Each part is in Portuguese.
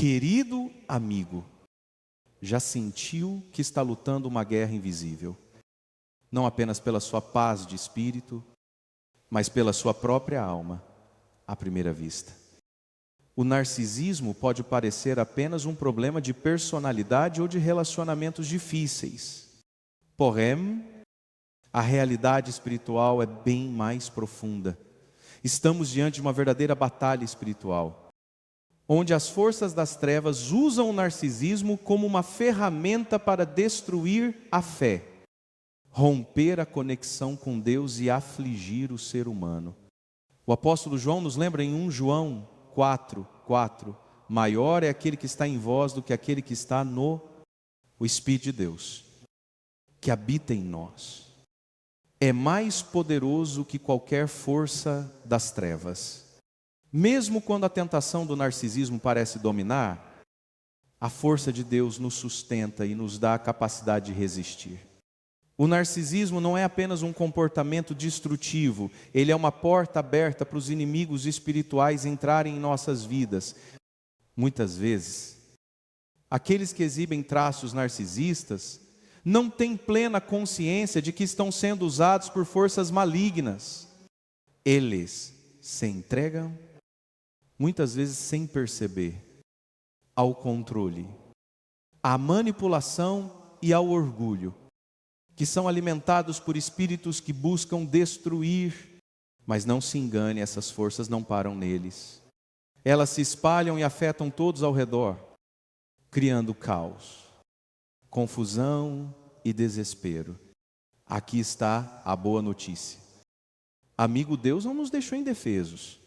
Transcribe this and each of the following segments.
Querido amigo, já sentiu que está lutando uma guerra invisível, não apenas pela sua paz de espírito, mas pela sua própria alma, à primeira vista. O narcisismo pode parecer apenas um problema de personalidade ou de relacionamentos difíceis. Porém, a realidade espiritual é bem mais profunda. Estamos diante de uma verdadeira batalha espiritual, onde as forças das trevas usam o narcisismo como uma ferramenta para destruir a fé, romper a conexão com Deus e afligir o ser humano. O apóstolo João nos lembra em 1 João 4:4, maior é aquele que está em vós do que aquele que está no Espírito de Deus, que habita em nós. É mais poderoso que qualquer força das trevas. Mesmo quando a tentação do narcisismo parece dominar, a força de Deus nos sustenta e nos dá a capacidade de resistir. O narcisismo não é apenas um comportamento destrutivo, ele é uma porta aberta para os inimigos espirituais entrarem em nossas vidas. Muitas vezes, aqueles que exibem traços narcisistas não têm plena consciência de que estão sendo usados por forças malignas. Eles se entregam, muitas vezes sem perceber, ao controle, à manipulação e ao orgulho, que são alimentados por espíritos que buscam destruir. Mas não se engane, essas forças não param neles. Elas se espalham e afetam todos ao redor, criando caos, confusão e desespero. Aqui está a boa notícia. Amigo, Deus não nos deixou indefesos.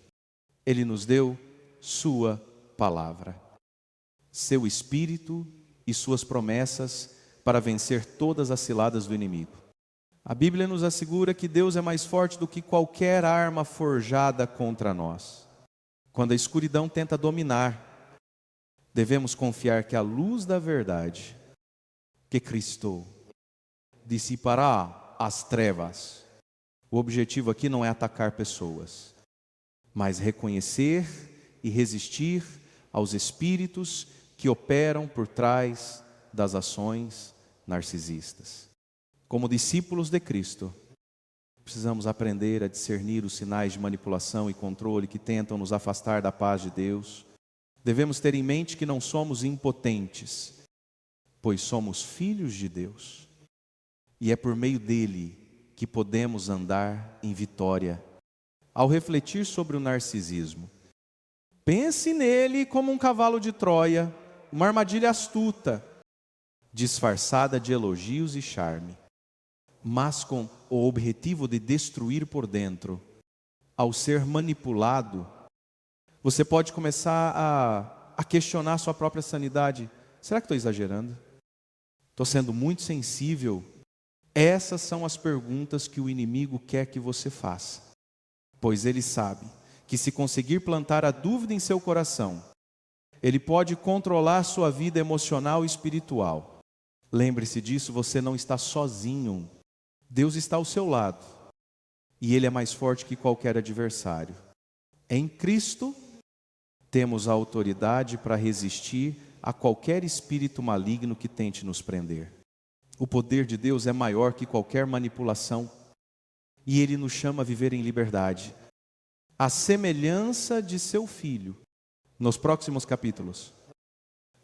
Ele nos deu sua palavra, seu espírito e suas promessas para vencer todas as ciladas do inimigo. A Bíblia nos assegura que Deus é mais forte do que qualquer arma forjada contra nós. Quando a escuridão tenta dominar, devemos confiar que a luz da verdade, que Cristo dissipará as trevas. O objetivo aqui não é atacar pessoas, mas reconhecer e resistir aos espíritos que operam por trás das ações narcisistas. Como discípulos de Cristo, precisamos aprender a discernir os sinais de manipulação e controle que tentam nos afastar da paz de Deus. Devemos ter em mente que não somos impotentes, pois somos filhos de Deus. E é por meio dele que podemos andar em vitória. Ao refletir sobre o narcisismo, pense nele como um cavalo de Troia, uma armadilha astuta, disfarçada de elogios e charme, mas com o objetivo de destruir por dentro. Ao ser manipulado, você pode começar a questionar sua própria sanidade. Será que estou exagerando? Estou sendo muito sensível? Essas são as perguntas que o inimigo quer que você faça, pois ele sabe que se conseguir plantar a dúvida em seu coração, ele pode controlar sua vida emocional e espiritual. Lembre-se disso, você não está sozinho. Deus está ao seu lado e ele é mais forte que qualquer adversário. Em Cristo, temos a autoridade para resistir a qualquer espírito maligno que tente nos prender. O poder de Deus é maior que qualquer manipulação e ele nos chama a viver em liberdade, à semelhança de seu Filho. Nos próximos capítulos,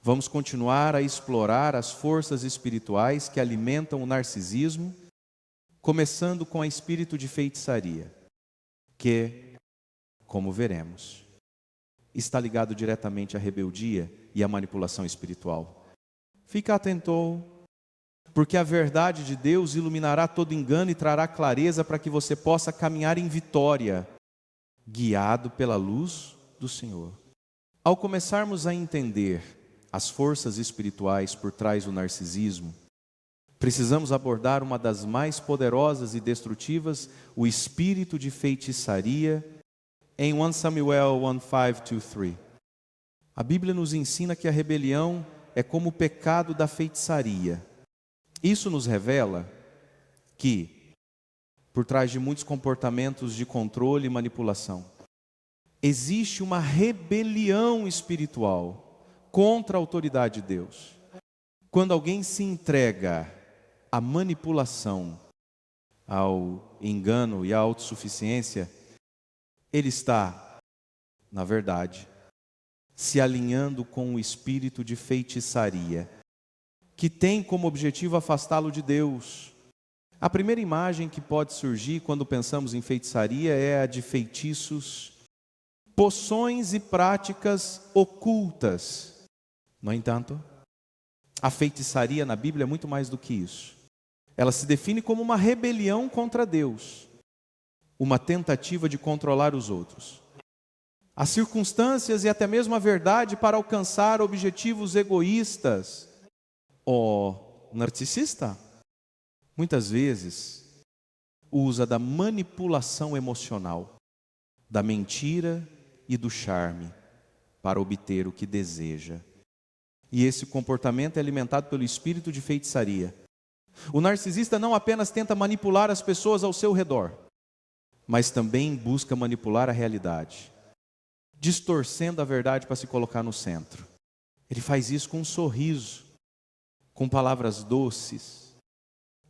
vamos continuar a explorar as forças espirituais que alimentam o narcisismo, começando com o espírito de feitiçaria, que, como veremos, está ligado diretamente à rebeldia e à manipulação espiritual. Fica atento, porque a verdade de Deus iluminará todo engano e trará clareza para que você possa caminhar em vitória, guiado pela luz do Senhor. Ao começarmos a entender as forças espirituais por trás do narcisismo, precisamos abordar uma das mais poderosas e destrutivas, o espírito de feitiçaria, em 1 Samuel 1:5-3. A Bíblia nos ensina que a rebelião é como o pecado da feitiçaria. Isso nos revela que, por trás de muitos comportamentos de controle e manipulação, existe uma rebelião espiritual contra a autoridade de Deus. Quando alguém se entrega à manipulação, ao engano e à autossuficiência, ele está, na verdade, se alinhando com o espírito de feitiçaria, que tem como objetivo afastá-lo de Deus. A primeira imagem que pode surgir quando pensamos em feitiçaria é a de feitiços, poções e práticas ocultas. No entanto, a feitiçaria na Bíblia é muito mais do que isso. Ela se define como uma rebelião contra Deus, uma tentativa de controlar os outros, as circunstâncias e até mesmo a verdade para alcançar objetivos egoístas. O narcisista, muitas vezes, usa da manipulação emocional, da mentira e do charme para obter o que deseja. E esse comportamento é alimentado pelo espírito de feitiçaria. O narcisista não apenas tenta manipular as pessoas ao seu redor, mas também busca manipular a realidade, distorcendo a verdade para se colocar no centro. Ele faz isso com um sorriso, com palavras doces,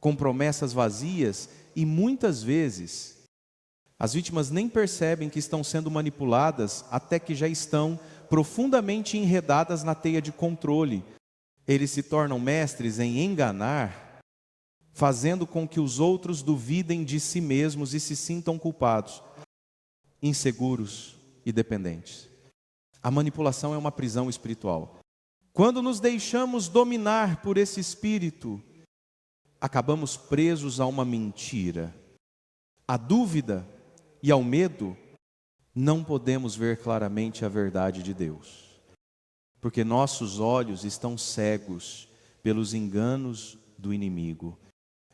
com promessas vazias, e muitas vezes as vítimas nem percebem que estão sendo manipuladas até que já estão profundamente enredadas na teia de controle. Eles se tornam mestres em enganar, fazendo com que os outros duvidem de si mesmos e se sintam culpados, inseguros e dependentes. A manipulação é uma prisão espiritual. Quando nos deixamos dominar por esse espírito, acabamos presos a uma mentira, à dúvida e ao medo. Não podemos ver claramente a verdade de Deus, porque nossos olhos estão cegos pelos enganos do inimigo.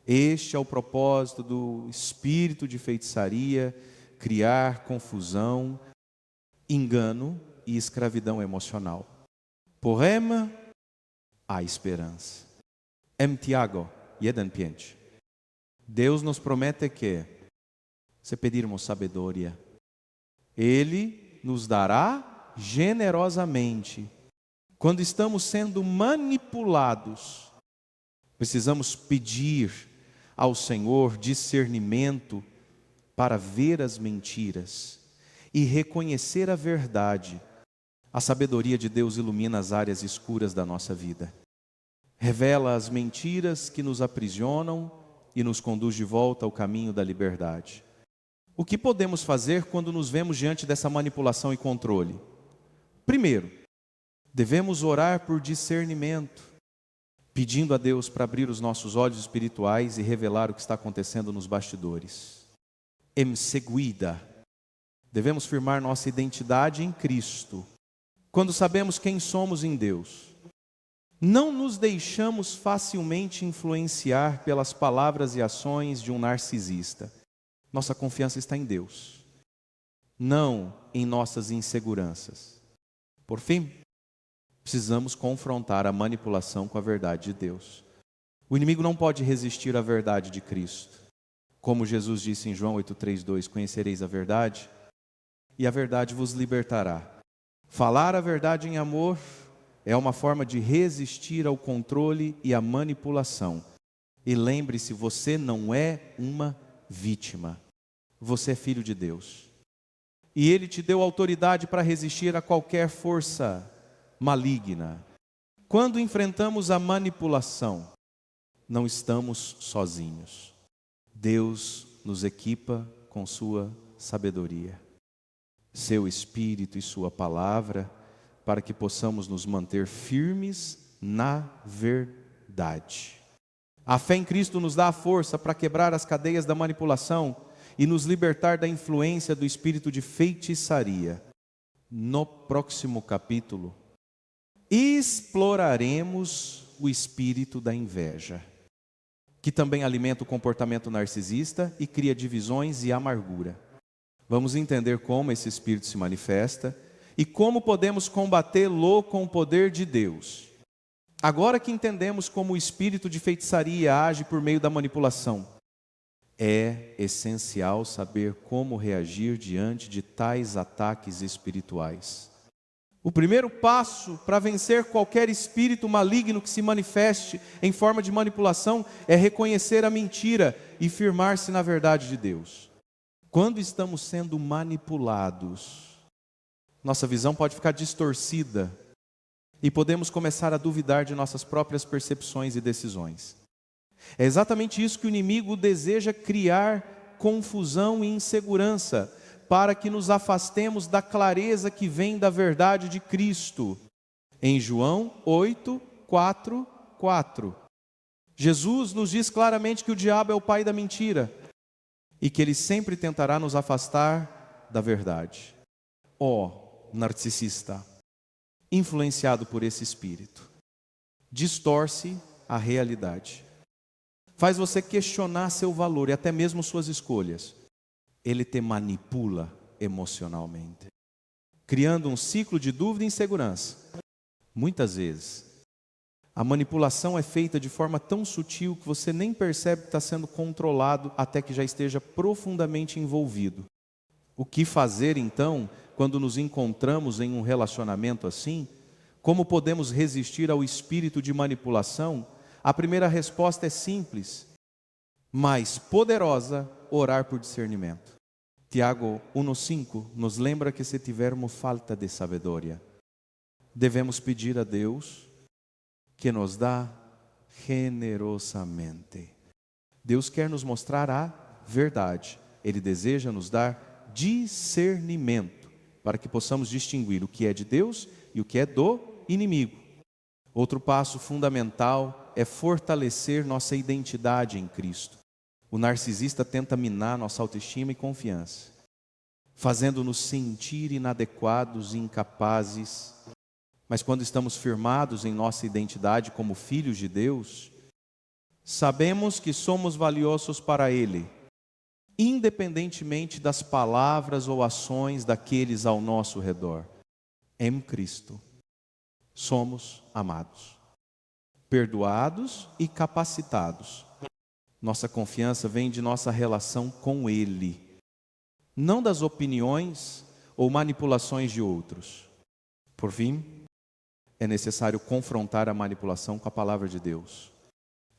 Este é o propósito do espírito de feitiçaria: criar confusão, engano e escravidão emocional. Porém, há esperança. Tiago 1:5. Deus nos promete que, se pedirmos sabedoria, Ele nos dará generosamente. Quando estamos sendo manipulados, precisamos pedir ao Senhor discernimento para ver as mentiras e reconhecer a verdade. A sabedoria de Deus ilumina as áreas escuras da nossa vida, revela as mentiras que nos aprisionam e nos conduz de volta ao caminho da liberdade. O que podemos fazer quando nos vemos diante dessa manipulação e controle? Primeiro, devemos orar por discernimento, pedindo a Deus para abrir os nossos olhos espirituais e revelar o que está acontecendo nos bastidores. Em seguida, devemos firmar nossa identidade em Cristo, quando sabemos quem somos em Deus. Não nos deixamos facilmente influenciar pelas palavras e ações de um narcisista. Nossa confiança está em Deus, não em nossas inseguranças. Por fim, precisamos confrontar a manipulação com a verdade de Deus. O inimigo não pode resistir à verdade de Cristo. Como Jesus disse em João 8:32, conhecereis a verdade, e a verdade vos libertará. Falar a verdade em amor é uma forma de resistir ao controle e à manipulação. E lembre-se, você não é uma vítima. Você é filho de Deus. E Ele te deu autoridade para resistir a qualquer força maligna. Quando enfrentamos a manipulação, não estamos sozinhos. Deus nos equipa com sua sabedoria, seu Espírito e sua palavra, para que possamos nos manter firmes na verdade. A fé em Cristo nos dá a força para quebrar as cadeias da manipulação e nos libertar da influência do espírito de feitiçaria. No próximo capítulo, exploraremos o espírito da inveja, que também alimenta o comportamento narcisista e cria divisões e amargura. Vamos entender como esse espírito se manifesta e como podemos combatê-lo com o poder de Deus. Agora que entendemos como o espírito de feitiçaria age por meio da manipulação, é essencial saber como reagir diante de tais ataques espirituais. O primeiro passo para vencer qualquer espírito maligno que se manifeste em forma de manipulação é reconhecer a mentira e firmar-se na verdade de Deus. Quando estamos sendo manipulados, nossa visão pode ficar distorcida e podemos começar a duvidar de nossas próprias percepções e decisões. É exatamente isso que o inimigo deseja criar: confusão e insegurança, para que nos afastemos da clareza que vem da verdade de Cristo. Em João 8, 4, 4, Jesus nos diz claramente que o diabo é o pai da mentira e que ele sempre tentará nos afastar da verdade. Narcisista, influenciado por esse espírito, distorce a realidade, faz você questionar seu valor e até mesmo suas escolhas. Ele te manipula emocionalmente, criando um ciclo de dúvida e insegurança. Muitas vezes, a manipulação é feita de forma tão sutil que você nem percebe que está sendo controlado até que já esteja profundamente envolvido. O que fazer então, quando nos encontramos em um relacionamento assim? Como podemos resistir ao espírito de manipulação? A primeira resposta é simples, mas poderosa: orar por discernimento. Tiago 1,5 nos lembra que se tivermos falta de sabedoria, devemos pedir a Deus, que nos dá generosamente. Deus quer nos mostrar a verdade. Ele deseja nos dar discernimento, para que possamos distinguir o que é de Deus e o que é do inimigo. Outro passo fundamental é fortalecer nossa identidade em Cristo. O narcisista tenta minar nossa autoestima e confiança, fazendo-nos sentir inadequados e incapazes. Mas quando estamos firmados em nossa identidade como filhos de Deus, sabemos que somos valiosos para Ele, independentemente das palavras ou ações daqueles ao nosso redor. Em Cristo, somos amados, perdoados e capacitados. Nossa confiança vem de nossa relação com Ele, não das opiniões ou manipulações de outros. Por fim, é necessário confrontar a manipulação com a palavra de Deus.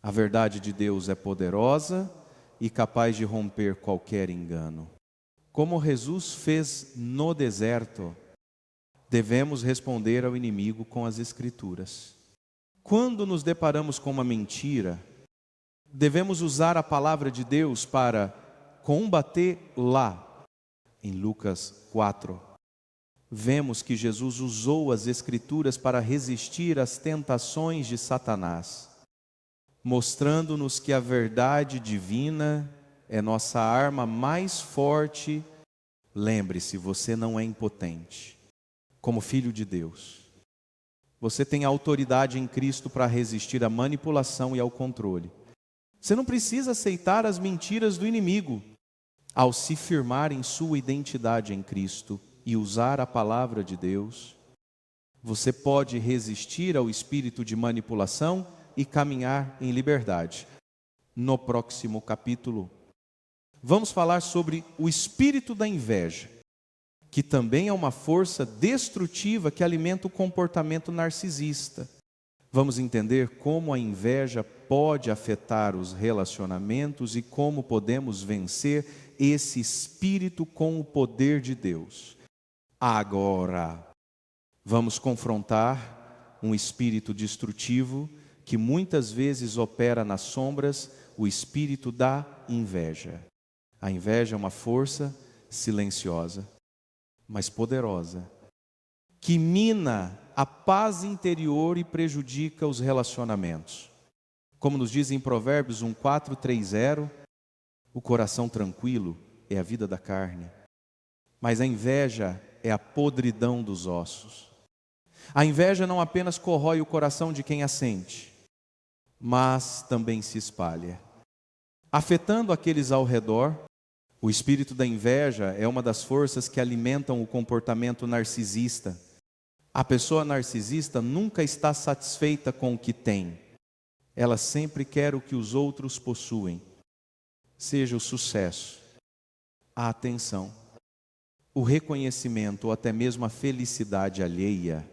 A verdade de Deus é poderosa e capaz de romper qualquer engano. Como Jesus fez no deserto, devemos responder ao inimigo com as Escrituras. Quando nos deparamos com uma mentira, devemos usar a palavra de Deus para combatê-la. Em Lucas 4, vemos que Jesus usou as Escrituras para resistir às tentações de Satanás, mostrando-nos que a verdade divina é nossa arma mais forte. Lembre-se, você não é impotente. Como filho de Deus, você tem autoridade em Cristo para resistir à manipulação e ao controle. Você não precisa aceitar as mentiras do inimigo. Ao se firmar em sua identidade em Cristo e usar a palavra de Deus, você pode resistir ao espírito de manipulação e caminhar em liberdade. No próximo capítulo, vamos falar sobre o espírito da inveja, que também é uma força destrutiva que alimenta o comportamento narcisista. Vamos entender como a inveja pode afetar os relacionamentos e como podemos vencer esse espírito com o poder de Deus. Agora, vamos confrontar um espírito destrutivo que muitas vezes opera nas sombras, o espírito da inveja. A inveja é uma força silenciosa, mas poderosa, que mina a paz interior e prejudica os relacionamentos. Como nos diz em Provérbios 1:4-3:0, o coração tranquilo é a vida da carne, mas a inveja é a podridão dos ossos. A inveja não apenas corrói o coração de quem a sente, mas também se espalha, afetando aqueles ao redor. O espírito da inveja é uma das forças que alimentam o comportamento narcisista. A pessoa narcisista nunca está satisfeita com o que tem. Ela sempre quer o que os outros possuem, seja o sucesso, a atenção, o reconhecimento ou até mesmo a felicidade alheia,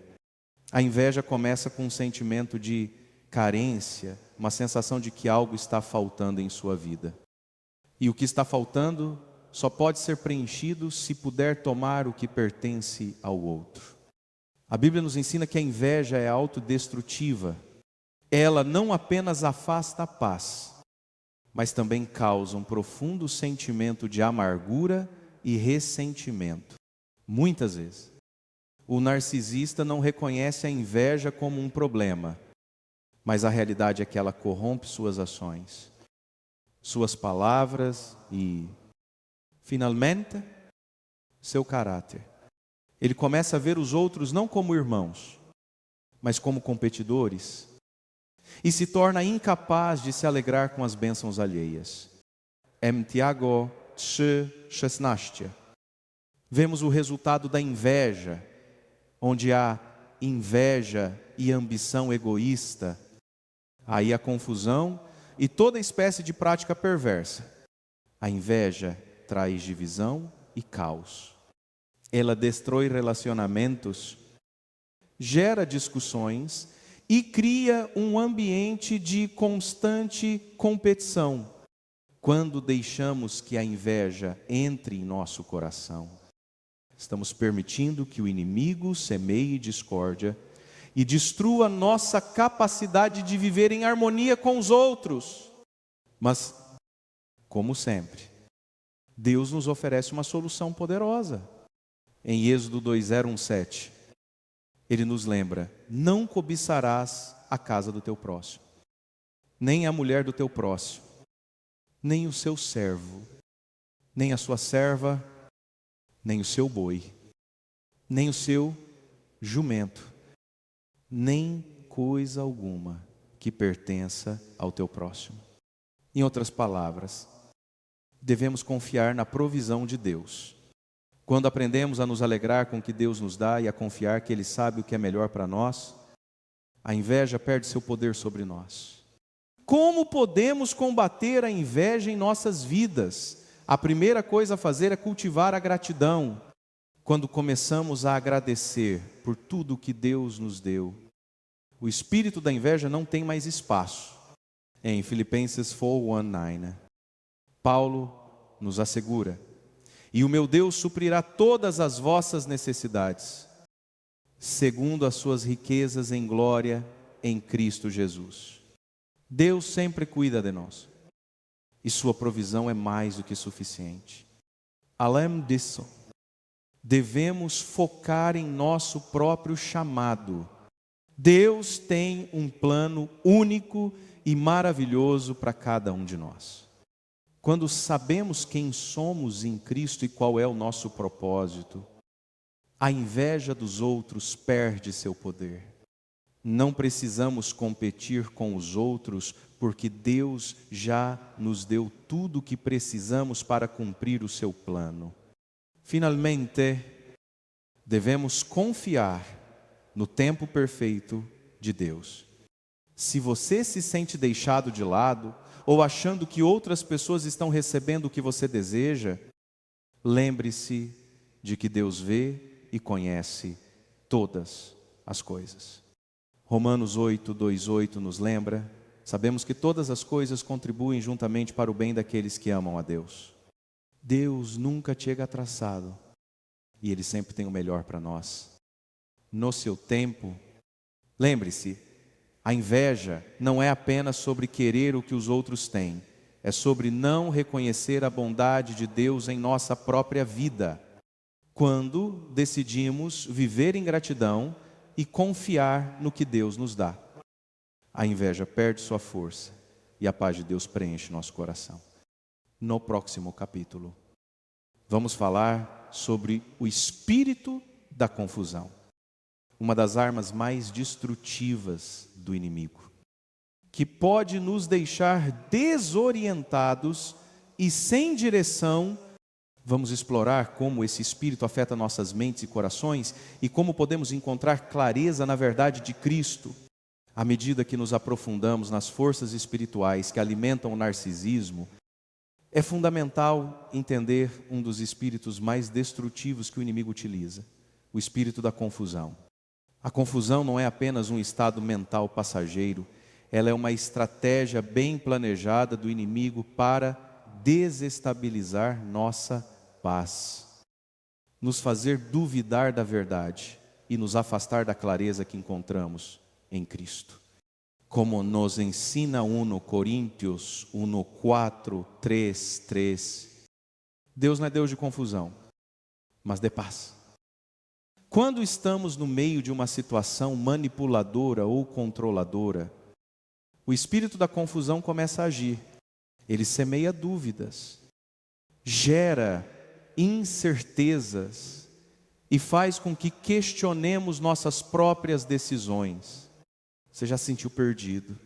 a inveja começa com um sentimento de carência, uma sensação de que algo está faltando em sua vida. E o que está faltando só pode ser preenchido se puder tomar o que pertence ao outro. A Bíblia nos ensina que a inveja é autodestrutiva. Ela não apenas afasta a paz, mas também causa um profundo sentimento de amargura e ressentimento. Muitas vezes, o narcisista não reconhece a inveja como um problema, mas a realidade é que ela corrompe suas ações, suas palavras e, finalmente, seu caráter. Ele começa a ver os outros não como irmãos, mas como competidores, e se torna incapaz de se alegrar com as bênçãos alheias. Tiago 3:16. Vemos o resultado da inveja, onde há inveja e ambição egoísta, aí a confusão e toda espécie de prática perversa. A inveja traz divisão e caos. Ela destrói relacionamentos, gera discussões e cria um ambiente de constante competição, quando deixamos que a inveja entre em nosso coração. Estamos permitindo que o inimigo semeie discórdia e destrua nossa capacidade de viver em harmonia com os outros. Mas, como sempre, Deus nos oferece uma solução poderosa. Em Êxodo 2:0-17, Ele nos lembra: não cobiçarás a casa do teu próximo, nem a mulher do teu próximo, nem o seu servo, nem a sua serva, nem o seu boi, nem o seu jumento, nem coisa alguma que pertença ao teu próximo. Em outras palavras, devemos confiar na provisão de Deus. Quando aprendemos a nos alegrar com o que Deus nos dá e a confiar que Ele sabe o que é melhor para nós, a inveja perde seu poder sobre nós. Como podemos combater a inveja em nossas vidas? A primeira coisa a fazer é cultivar a gratidão. Quando começamos a agradecer por tudo o que Deus nos deu, o espírito da inveja não tem mais espaço. Em Filipenses 4:19, Paulo nos assegura: e o meu Deus suprirá todas as vossas necessidades, segundo as suas riquezas em glória em Cristo Jesus. Deus sempre cuida de nós, e sua provisão é mais do que suficiente. Além disso, devemos focar em nosso próprio chamado. Deus tem um plano único e maravilhoso para cada um de nós. Quando sabemos quem somos em Cristo e qual é o nosso propósito, a inveja dos outros perde seu poder. Não precisamos competir com os outros, porque Deus já nos deu tudo o que precisamos para cumprir o seu plano. Finalmente, devemos confiar no tempo perfeito de Deus. Se você se sente deixado de lado, ou achando que outras pessoas estão recebendo o que você deseja, lembre-se de que Deus vê e conhece todas as coisas. Romanos 8:2-8 nos lembra: sabemos que todas as coisas contribuem juntamente para o bem daqueles que amam a Deus. Deus nunca chega atrasado e Ele sempre tem o melhor para nós. No seu tempo, lembre-se, a inveja não é apenas sobre querer o que os outros têm, é sobre não reconhecer a bondade de Deus em nossa própria vida, quando decidimos viver em gratidão e confiar no que Deus nos dá. A inveja perde sua força e a paz de Deus preenche nosso coração. No próximo capítulo, vamos falar sobre o espírito da confusão, uma das armas mais destrutivas do inimigo, que pode nos deixar desorientados e sem direção. Vamos explorar como esse espírito afeta nossas mentes e corações e como podemos encontrar clareza na verdade de Cristo, à medida que nos aprofundamos nas forças espirituais que alimentam o narcisismo, É fundamental entender um dos espíritos mais destrutivos que o inimigo utiliza, o espírito da confusão. A confusão não é apenas um estado mental passageiro, ela é uma estratégia bem planejada do inimigo para desestabilizar nossa paz, nos fazer duvidar da verdade e nos afastar da clareza que encontramos em Cristo. Como nos ensina 1 Coríntios 1:4-3:3, Deus não é Deus de confusão, mas de paz. Quando estamos no meio de uma situação manipuladora ou controladora, o espírito da confusão começa a agir. Ele semeia dúvidas, gera incertezas e faz com que questionemos nossas próprias decisões. Você já se sentiu perdido,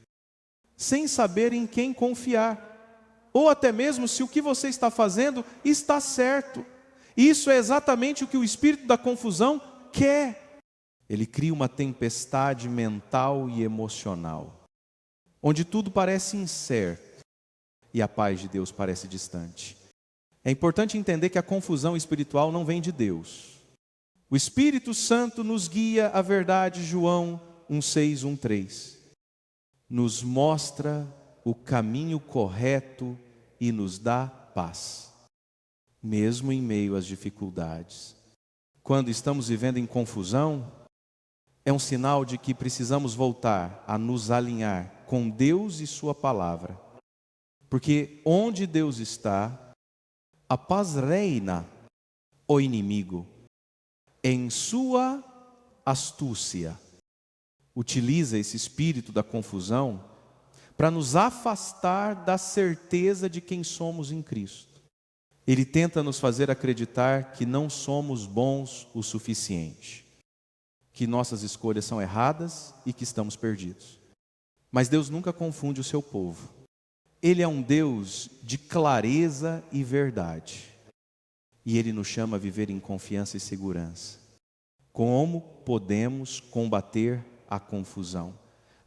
sem saber em quem confiar, ou até mesmo se o que você está fazendo está certo. Isso é exatamente o que o espírito da confusão quer. Ele cria uma tempestade mental e emocional, onde tudo parece incerto e a paz de Deus parece distante. É importante entender que a confusão espiritual não vem de Deus. O Espírito Santo nos guia à verdade. João 1:6, 1:3 nos mostra o caminho correto e nos dá paz, mesmo em meio às dificuldades. Quando estamos vivendo em confusão, é um sinal de que precisamos voltar a nos alinhar com Deus e sua palavra, porque onde Deus está, a paz reina. O inimigo, em sua astúcia, utiliza esse espírito da confusão para nos afastar da certeza de quem somos em Cristo. Ele tenta nos fazer acreditar que não somos bons o suficiente, que nossas escolhas são erradas e que estamos perdidos. Mas Deus nunca confunde o seu povo. Ele é um Deus de clareza e verdade. E Ele nos chama a viver em confiança e segurança. Como podemos combater a confusão?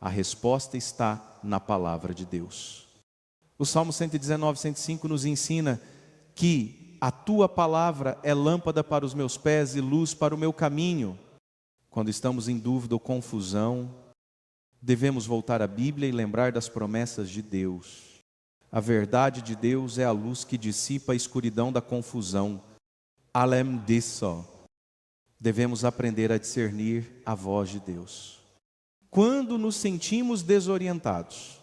A resposta está na palavra de Deus. O Salmo 119, 105 nos ensina que a tua palavra é lâmpada para os meus pés e luz para o meu caminho. Quando estamos em dúvida ou confusão, devemos voltar à Bíblia e lembrar das promessas de Deus. A verdade de Deus é a luz que dissipa a escuridão da confusão. Além disso, devemos aprender a discernir a voz de Deus. Quando nos sentimos desorientados,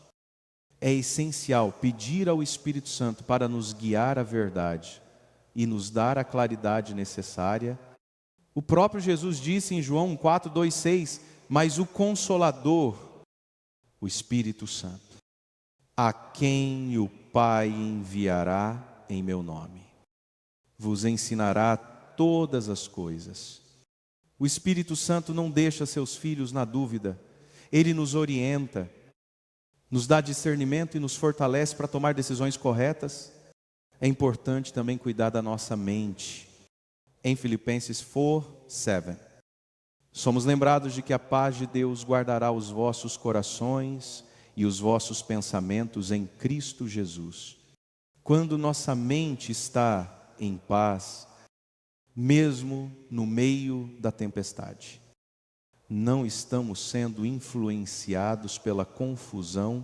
é essencial pedir ao Espírito Santo para nos guiar à verdade e nos dar a claridade necessária. O próprio Jesus disse em João 4:2-6, mas o Consolador, o Espírito Santo, a quem o Pai enviará em meu nome, vos ensinará todas as coisas. O Espírito Santo não deixa seus filhos na dúvida. Ele nos orienta, nos dá discernimento e nos fortalece para tomar decisões corretas. É importante também cuidar da nossa mente. Em Filipenses 4:7, somos lembrados de que a paz de Deus guardará os vossos corações e os vossos pensamentos em Cristo Jesus. Quando nossa mente está em paz, mesmo no meio da tempestade, não estamos sendo influenciados pela confusão.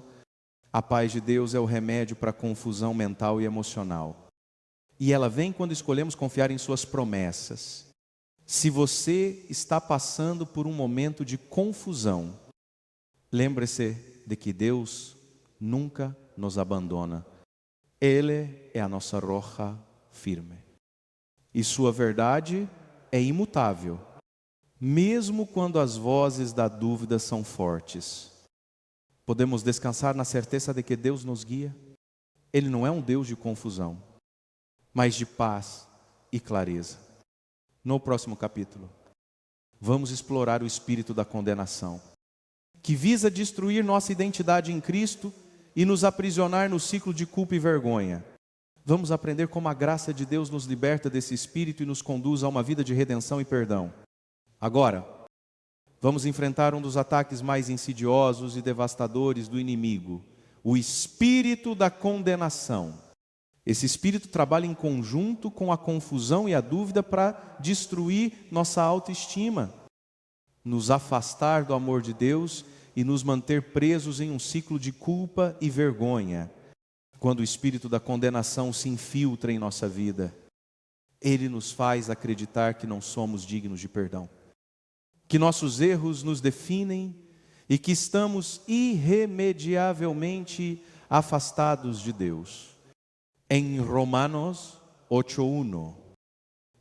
A paz de Deus é o remédio para a confusão mental e emocional. E ela vem quando escolhemos confiar em suas promessas. Se você está passando por um momento de confusão, lembre-se de que Deus nunca nos abandona. Ele é a nossa rocha firme. E sua verdade é imutável, mesmo quando as vozes da dúvida são fortes. Podemos descansar na certeza de que Deus nos guia. Ele não é um Deus de confusão, mas de paz e clareza. No próximo capítulo, vamos explorar o espírito da condenação, que visa destruir nossa identidade em Cristo e nos aprisionar no ciclo de culpa e vergonha. Vamos aprender como a graça de Deus nos liberta desse espírito e nos conduz a uma vida de redenção e perdão. Agora, vamos enfrentar um dos ataques mais insidiosos e devastadores do inimigo, o espírito da condenação. Esse espírito trabalha em conjunto com a confusão e a dúvida para destruir nossa autoestima, nos afastar do amor de Deus e nos manter presos em um ciclo de culpa e vergonha. Quando o espírito da condenação se infiltra em nossa vida, ele nos faz acreditar que não somos dignos de perdão, que nossos erros nos definem e que estamos irremediavelmente afastados de Deus. Em Romanos 8:1,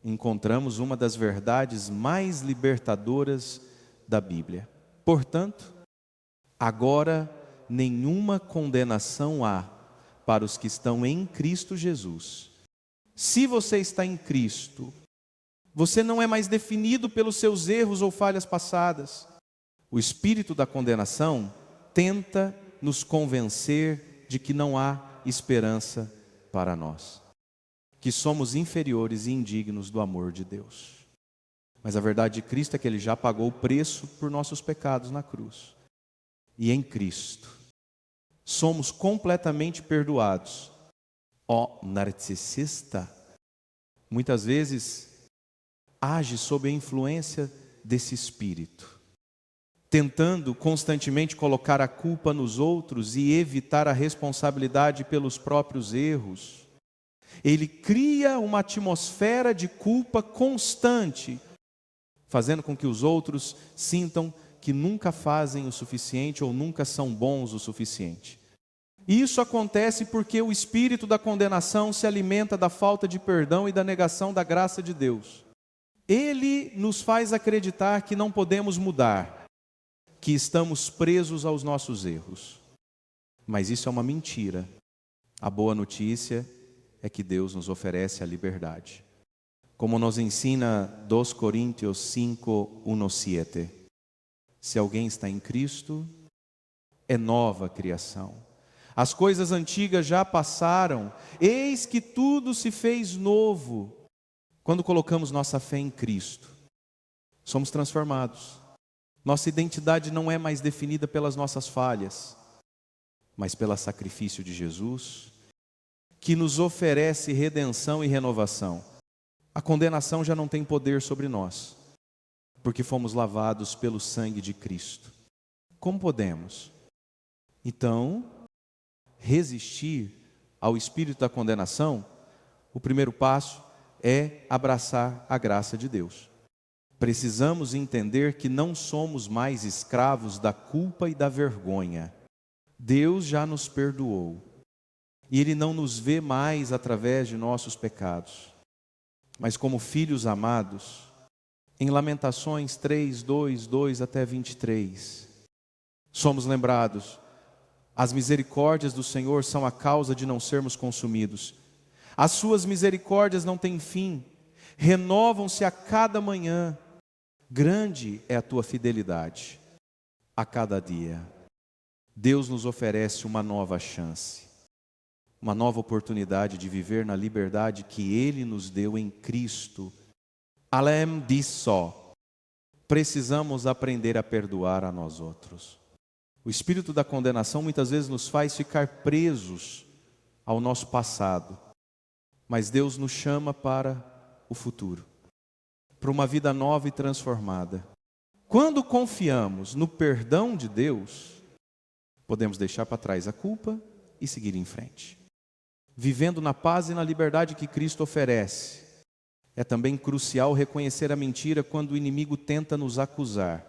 encontramos uma das verdades mais libertadoras da Bíblia. Portanto, agora nenhuma condenação há para os que estão em Cristo Jesus. Se você está em Cristo, você não é mais definido pelos seus erros ou falhas passadas. O espírito da condenação tenta nos convencer de que não há esperança para nós, que somos inferiores e indignos do amor de Deus. Mas a verdade de Cristo é que Ele já pagou o preço por nossos pecados na cruz. E em Cristo somos completamente perdoados. Ó narcisista, muitas vezes age sob a influência desse espírito, tentando constantemente colocar a culpa nos outros e evitar a responsabilidade pelos próprios erros. Ele cria uma atmosfera de culpa constante, fazendo com que os outros sintam que nunca fazem o suficiente ou nunca são bons o suficiente. E isso acontece porque o espírito da condenação se alimenta da falta de perdão e da negação da graça de Deus. Ele nos faz acreditar que não podemos mudar, que estamos presos aos nossos erros. Mas isso é uma mentira. A boa notícia é que Deus nos oferece a liberdade. Como nos ensina 2 Coríntios 5:1-7. Se alguém está em Cristo, é nova criação. As coisas antigas já passaram, eis que tudo se fez novo. Quando colocamos nossa fé em Cristo, somos transformados. Nossa identidade não é mais definida pelas nossas falhas, mas pelo sacrifício de Jesus, que nos oferece redenção e renovação. A condenação já não tem poder sobre nós, porque fomos lavados pelo sangue de Cristo. Como podemos, então, resistir ao espírito da condenação? O primeiro passo é abraçar a graça de Deus. Precisamos entender que não somos mais escravos da culpa e da vergonha. Deus já nos perdoou. E Ele não nos vê mais através de nossos pecados, mas como filhos amados. Em Lamentações 3:2-23, somos lembrados: as misericórdias do Senhor são a causa de não sermos consumidos. As suas misericórdias não têm fim, renovam-se a cada manhã. Grande é a tua fidelidade a cada dia. Deus nos oferece uma nova chance, uma nova oportunidade de viver na liberdade que Ele nos deu em Cristo. Além disso, precisamos aprender a perdoar a nós outros. O espírito da condenação muitas vezes nos faz ficar presos ao nosso passado, mas Deus nos chama para o futuro, para uma vida nova e transformada. Quando confiamos no perdão de Deus, podemos deixar para trás a culpa e seguir em frente, vivendo na paz e na liberdade que Cristo oferece. É também crucial reconhecer a mentira quando o inimigo tenta nos acusar.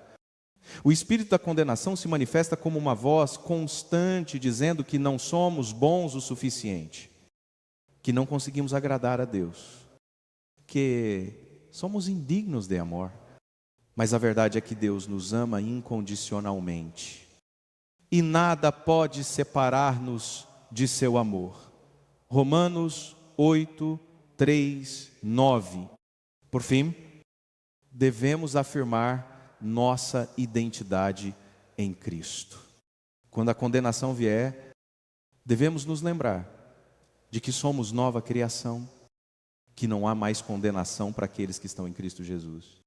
O espírito da condenação se manifesta como uma voz constante dizendo que não somos bons o suficiente, que não conseguimos agradar a Deus, que somos indignos de amor. Mas a verdade é que Deus nos ama incondicionalmente e nada pode separar-nos de seu amor. Romanos 8:3-9. Por fim, devemos afirmar nossa identidade em Cristo. Quando a condenação vier, devemos nos lembrar de que somos nova criação, que não há mais condenação para aqueles que estão em Cristo Jesus,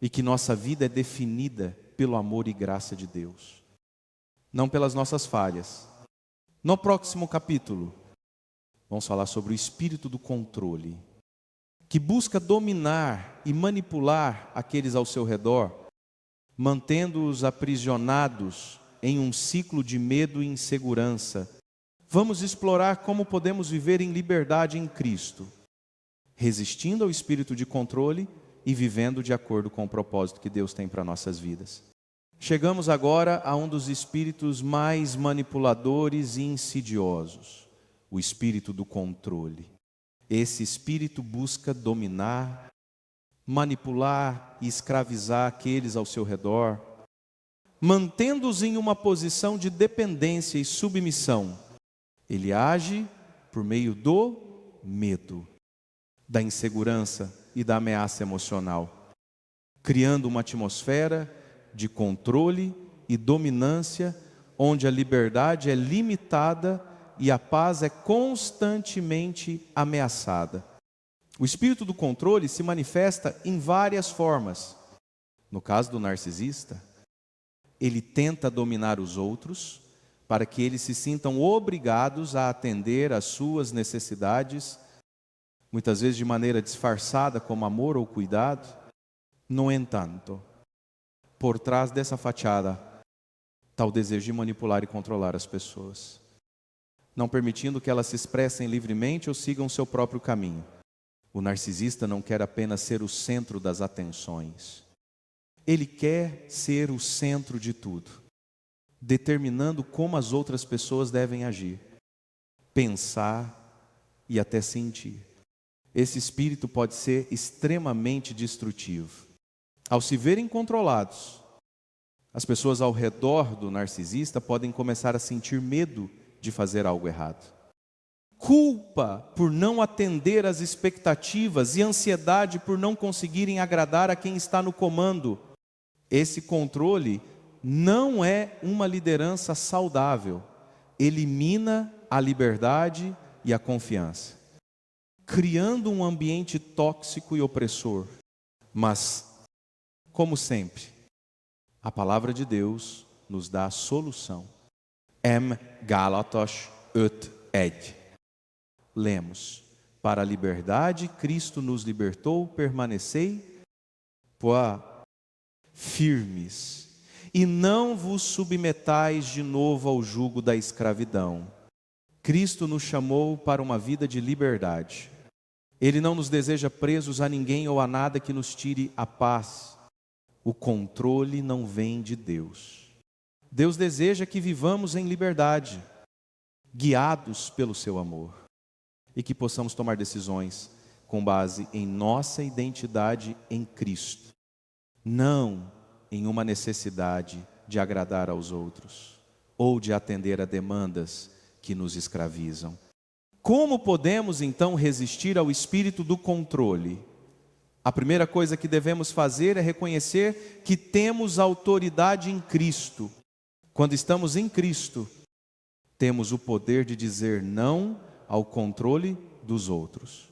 e que nossa vida é definida pelo amor e graça de Deus, não pelas nossas falhas. No próximo capítulo, Vamos falar sobre o espírito do controle, que busca dominar e manipular aqueles ao seu redor, mantendo-os aprisionados em um ciclo de medo e insegurança. Vamos explorar como podemos viver em liberdade em Cristo, resistindo ao espírito de controle e vivendo de acordo com o propósito que Deus tem para nossas vidas. Chegamos agora a um dos espíritos mais manipuladores e insidiosos, o espírito do controle. Esse espírito busca dominar, manipular e escravizar aqueles ao seu redor, mantendo-os em uma posição de dependência e submissão. Ele age por meio do medo, da insegurança e da ameaça emocional, criando uma atmosfera de controle e dominância, onde a liberdade é limitada e a paz é constantemente ameaçada. O espírito do controle se manifesta em várias formas. No caso do narcisista, ele tenta dominar os outros para que eles se sintam obrigados a atender às suas necessidades, muitas vezes de maneira disfarçada como amor ou cuidado. No entanto, por trás dessa fachada está o desejo de manipular e controlar as pessoas, não permitindo que elas se expressem livremente ou sigam seu próprio caminho. O narcisista não quer apenas ser o centro das atenções. Ele quer ser o centro de tudo, determinando como as outras pessoas devem agir, pensar e até sentir. Esse espírito pode ser extremamente destrutivo. Ao se verem controlados, as pessoas ao redor do narcisista podem começar a sentir medo de fazer algo errado. Culpa por não atender às expectativas e ansiedade por não conseguirem agradar a quem está no comando. Esse controle não é uma liderança saudável. Elimina a liberdade e a confiança, criando um ambiente tóxico e opressor. Mas, como sempre, a palavra de Deus nos dá a solução. Gálatas 8:1. Lemos: para a liberdade Cristo nos libertou, permanecei firmes, e não vos submetais de novo ao jugo da escravidão. Cristo nos chamou para uma vida de liberdade. Ele não nos deseja presos a ninguém ou a nada que nos tire a paz. O controle não vem de Deus. Deus deseja que vivamos em liberdade, guiados pelo seu amor, e que possamos tomar decisões com base em nossa identidade em Cristo, não em uma necessidade de agradar aos outros ou de atender a demandas que nos escravizam. Como podemos então resistir ao espírito do controle? A primeira coisa que devemos fazer é reconhecer que temos autoridade em Cristo. Quando estamos em Cristo, temos o poder de dizer não ao controle dos outros.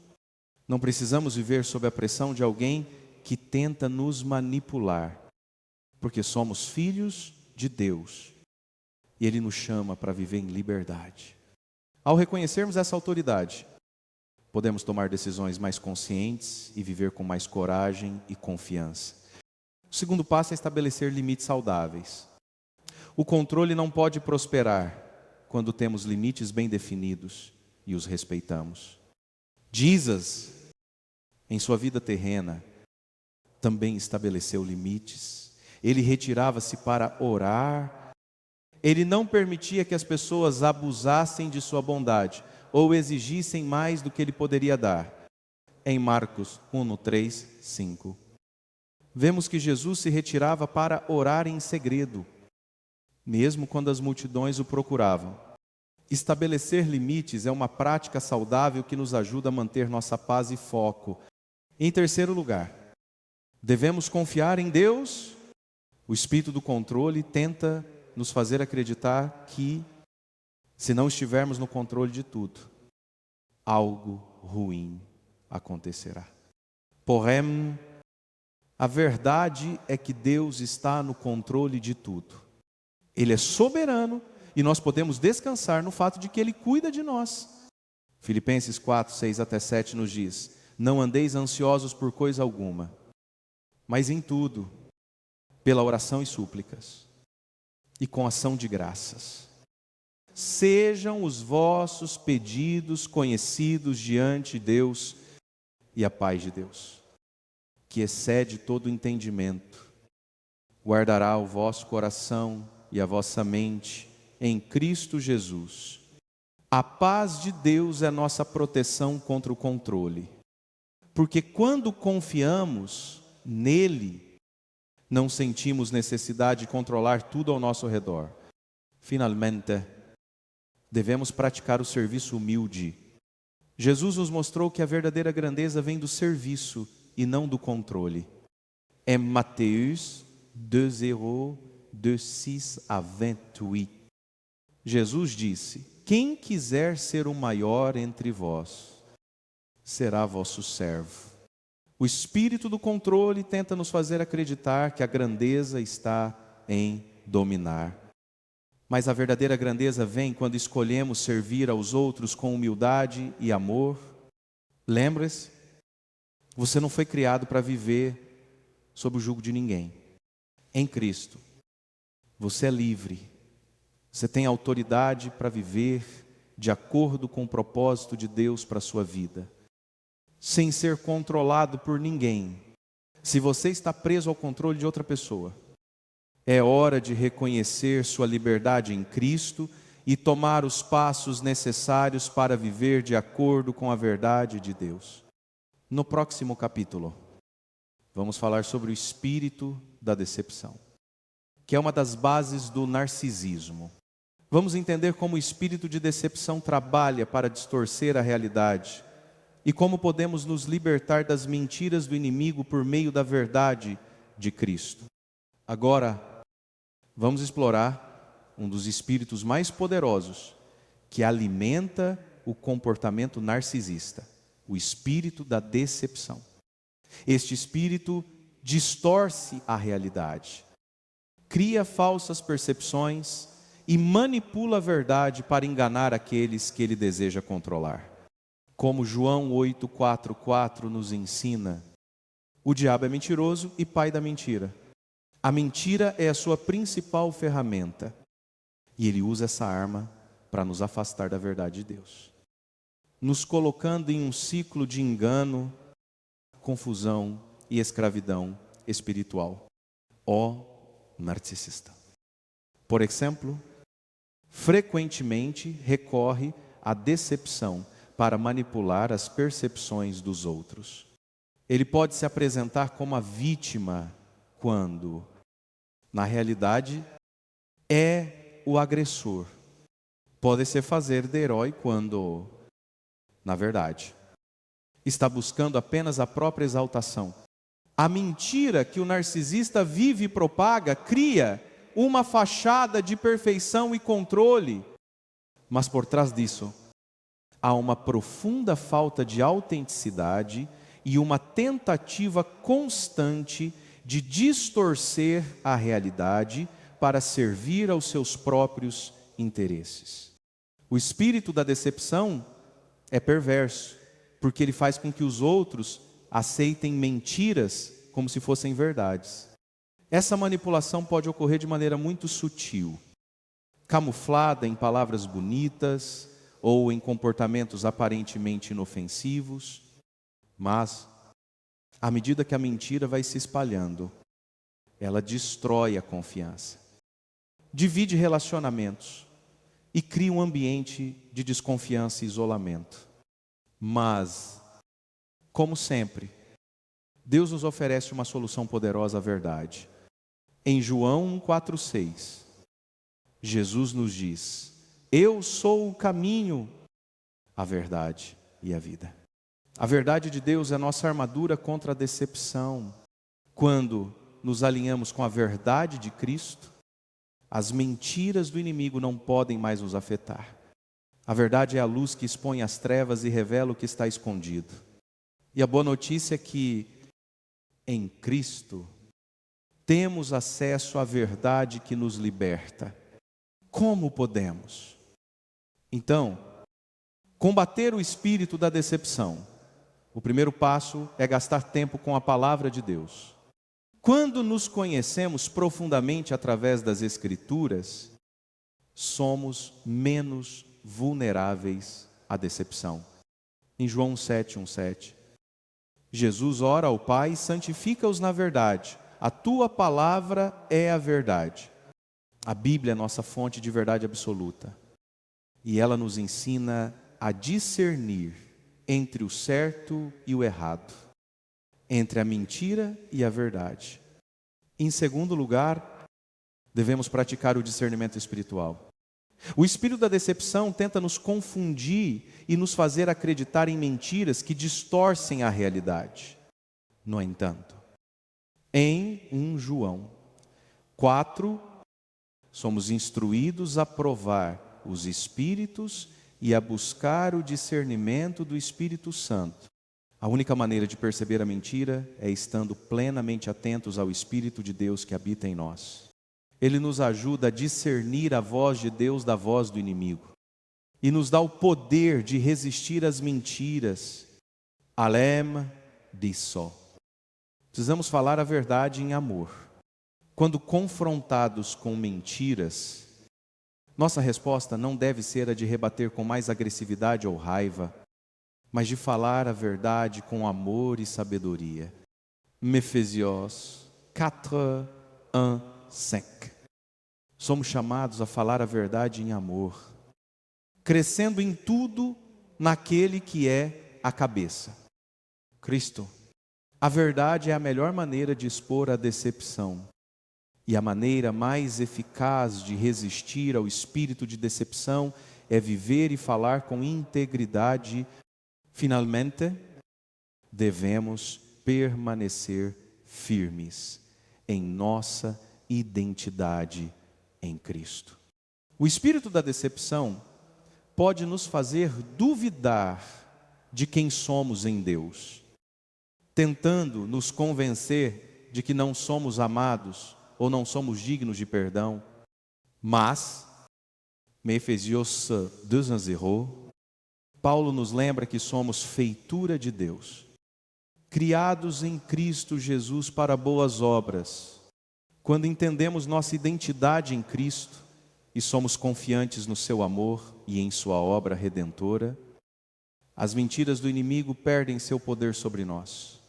Não precisamos viver sob a pressão de alguém que tenta nos manipular, porque somos filhos de Deus e Ele nos chama para viver em liberdade. Ao reconhecermos essa autoridade, podemos tomar decisões mais conscientes e viver com mais coragem e confiança. O segundo passo é estabelecer limites saudáveis. O controle não pode prosperar quando temos limites bem definidos e os respeitamos. Jesus, em sua vida terrena, também estabeleceu limites. Ele retirava-se para orar. Ele não permitia que as pessoas abusassem de sua bondade ou exigissem mais do que ele poderia dar. Em Marcos 1:3, 5. Vemos que Jesus se retirava para orar em segredo, mesmo quando as multidões o procuravam. Estabelecer limites é uma prática saudável que nos ajuda a manter nossa paz e foco. Em terceiro lugar, devemos confiar em Deus. O espírito do controle tenta nos fazer acreditar que, se não estivermos no controle de tudo, algo ruim acontecerá. Porém, a verdade é que Deus está no controle de tudo. Ele é soberano e nós podemos descansar no fato de que Ele cuida de nós. Filipenses 4, 6 até 7 nos diz: não andeis ansiosos por coisa alguma, mas em tudo, pela oração e súplicas, e com ação de graças, sejam os vossos pedidos conhecidos diante de Deus, e a paz de Deus, que excede todo entendimento, guardará o vosso coração e a vossa mente em Cristo Jesus. A paz de Deus é nossa proteção contra o controle, porque quando confiamos nele, não sentimos necessidade de controlar tudo ao nosso redor. Finalmente, devemos praticar o serviço humilde. Jesus nos mostrou que a verdadeira grandeza vem do serviço e não do controle. Em Mateus 2, 6 a 28, Jesus disse: quem quiser ser o maior entre vós, será vosso servo. O espírito do controle tenta nos fazer acreditar que a grandeza está em dominar. Mas a verdadeira grandeza vem quando escolhemos servir aos outros com humildade e amor. Lembre-se, você não foi criado para viver sob o jugo de ninguém. Em Cristo, você é livre. Você tem autoridade para viver de acordo com o propósito de Deus para a sua vida, sem ser controlado por ninguém. Se você está preso ao controle de outra pessoa, é hora de reconhecer sua liberdade em Cristo e tomar os passos necessários para viver de acordo com a verdade de Deus. No próximo capítulo, vamos falar sobre o espírito da decepção, que é uma das bases do narcisismo. Vamos entender como o espírito de decepção trabalha para distorcer a realidade e como podemos nos libertar das mentiras do inimigo por meio da verdade de Cristo. Agora, vamos explorar um dos espíritos mais poderosos que alimenta o comportamento narcisista, o espírito da decepção. Este espírito distorce a realidade, cria falsas percepções e manipula a verdade para enganar aqueles que ele deseja controlar. Como João 8,4 nos ensina, o diabo é mentiroso e pai da mentira. A mentira é a sua principal ferramenta e ele usa essa arma para nos afastar da verdade de Deus, nos colocando em um ciclo de engano, confusão e escravidão espiritual. Ó narcisista. Por exemplo, frequentemente recorre à decepção para manipular as percepções dos outros. Ele pode se apresentar como a vítima quando, na realidade, é o agressor. Pode se fazer de herói quando, na verdade, está buscando apenas a própria exaltação. A mentira que o narcisista vive e propaga cria uma fachada de perfeição e controle, mas por trás disso há uma profunda falta de autenticidade e uma tentativa constante de distorcer a realidade para servir aos seus próprios interesses. O espírito da decepção é perverso, porque ele faz com que os outros aceitem mentiras como se fossem verdades. Essa manipulação pode ocorrer de maneira muito sutil, camuflada em palavras bonitas ou em comportamentos aparentemente inofensivos, mas, à medida que a mentira vai se espalhando, ela destrói a confiança, divide relacionamentos e cria um ambiente de desconfiança e isolamento. Mas, como sempre, Deus nos oferece uma solução poderosa à verdade. Em João 4,6, Jesus nos diz: eu sou o caminho, a verdade e a vida. A verdade de Deus é a nossa armadura contra a decepção. Quando nos alinhamos com a verdade de Cristo, as mentiras do inimigo não podem mais nos afetar. A verdade é a luz que expõe as trevas e revela o que está escondido. E a boa notícia é que, em Cristo, temos acesso à verdade que nos liberta. Como podemos? Então, Combater o espírito da decepção. O primeiro passo é gastar tempo com a palavra de Deus. Quando nos conhecemos profundamente através das Escrituras, somos menos vulneráveis à decepção. Em João 7:7, Jesus ora ao Pai: santifica-os na verdade, a tua palavra é a verdade. A Bíblia é nossa fonte de verdade absoluta, e ela nos ensina a discernir entre o certo e o errado, entre a mentira e a verdade. Em segundo lugar, devemos praticar o discernimento espiritual. O espírito da decepção tenta nos confundir e nos fazer acreditar em mentiras que distorcem a realidade. No entanto, em 1 João 4, somos instruídos a provar os espíritos e a buscar o discernimento do Espírito Santo. A única maneira de perceber a mentira é estando plenamente atentos ao Espírito de Deus que habita em nós. Ele nos ajuda a discernir a voz de Deus da voz do inimigo e nos dá o poder de resistir às mentiras. Alem disso. Precisamos falar a verdade em amor. Quando confrontados com mentiras, nossa resposta não deve ser a de rebater com mais agressividade ou raiva, mas de falar a verdade com amor e sabedoria. Efésios 4, 1, 5. Somos chamados a falar a verdade em amor, crescendo em tudo naquele que é a cabeça, Cristo. A verdade é a melhor maneira de expor a decepção. E a maneira mais eficaz de resistir ao espírito de decepção é viver e falar com integridade. Finalmente, devemos permanecer firmes em nossa identidade em Cristo. O espírito da decepção pode nos fazer duvidar de quem somos em Deus, tentando nos convencer de que não somos amados ou não somos dignos de perdão. Mas, Efésios 2:0, Paulo nos lembra que somos feitura de Deus, criados em Cristo Jesus para boas obras. Quando entendemos nossa identidade em Cristo e somos confiantes no seu amor e em sua obra redentora, as mentiras do inimigo perdem seu poder sobre nós.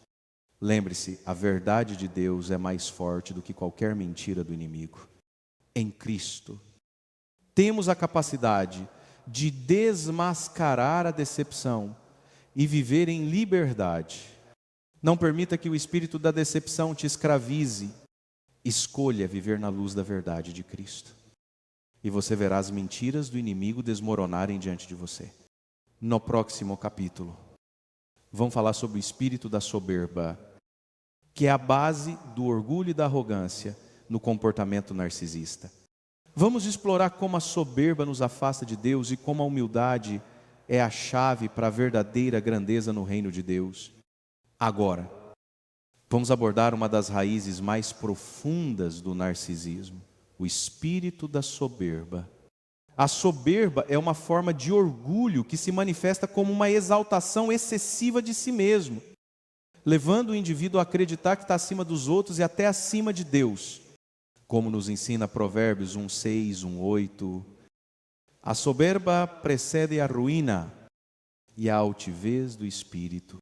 Lembre-se, a verdade de Deus é mais forte do que qualquer mentira do inimigo. Em Cristo, temos a capacidade de desmascarar a decepção e viver em liberdade. Não permita que o espírito da decepção te escravize. Escolha viver na luz da verdade de Cristo. E você verá as mentiras do inimigo desmoronarem diante de você. No próximo capítulo, vamos falar sobre o espírito da soberba, que é a base do orgulho e da arrogância no comportamento narcisista. Vamos explorar como a soberba nos afasta de Deus e como a humildade é a chave para a verdadeira grandeza no reino de Deus. Agora, vamos abordar uma das raízes mais profundas do narcisismo, o espírito da soberba. A soberba é uma forma de orgulho que se manifesta como uma exaltação excessiva de si mesmo, levando o indivíduo a acreditar que está acima dos outros e até acima de Deus. Como nos ensina Provérbios 1:6, 1:8. A soberba precede a ruína e a altivez do espírito.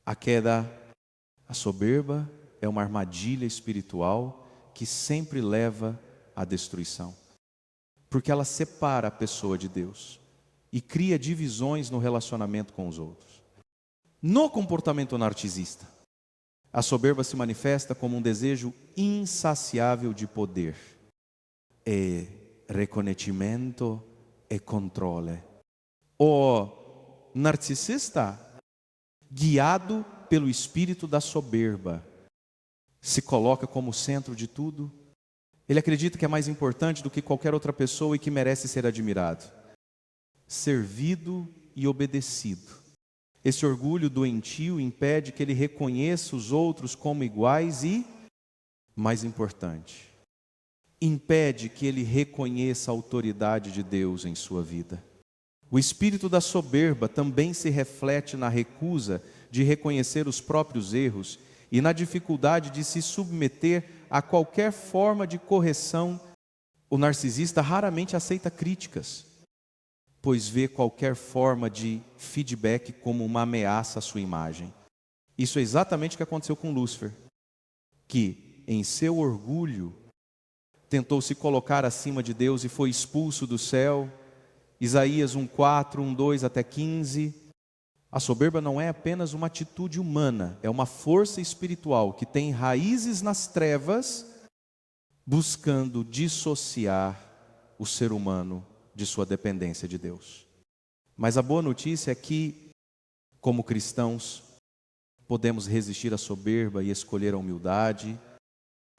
A soberba é uma armadilha espiritual que sempre leva à destruição, porque ela separa a pessoa de Deus e cria divisões no relacionamento com os outros. No comportamento narcisista, a soberba se manifesta como um desejo insaciável de poder, reconhecimento e controle. O narcisista, guiado pelo espírito da soberba, se coloca como centro de tudo. Ele acredita que é mais importante do que qualquer outra pessoa e que merece ser admirado, servido e obedecido. Esse orgulho doentio impede que ele reconheça os outros como iguais e, mais importante, impede que ele reconheça a autoridade de Deus em sua vida. O espírito da soberba também se reflete na recusa de reconhecer os próprios erros e na dificuldade de se submeter a qualquer forma de correção. O narcisista raramente aceita críticas, pois vê qualquer forma de feedback como uma ameaça à sua imagem. Isso é exatamente o que aconteceu com Lúcifer, que, em seu orgulho, tentou se colocar acima de Deus e foi expulso do céu. Isaías 1:4, 1:2 até 15. A soberba não é apenas uma atitude humana, é uma força espiritual que tem raízes nas trevas, buscando dissociar o ser humano de sua dependência de Deus. Mas a boa notícia é que, como cristãos, podemos resistir à soberba e escolher a humildade,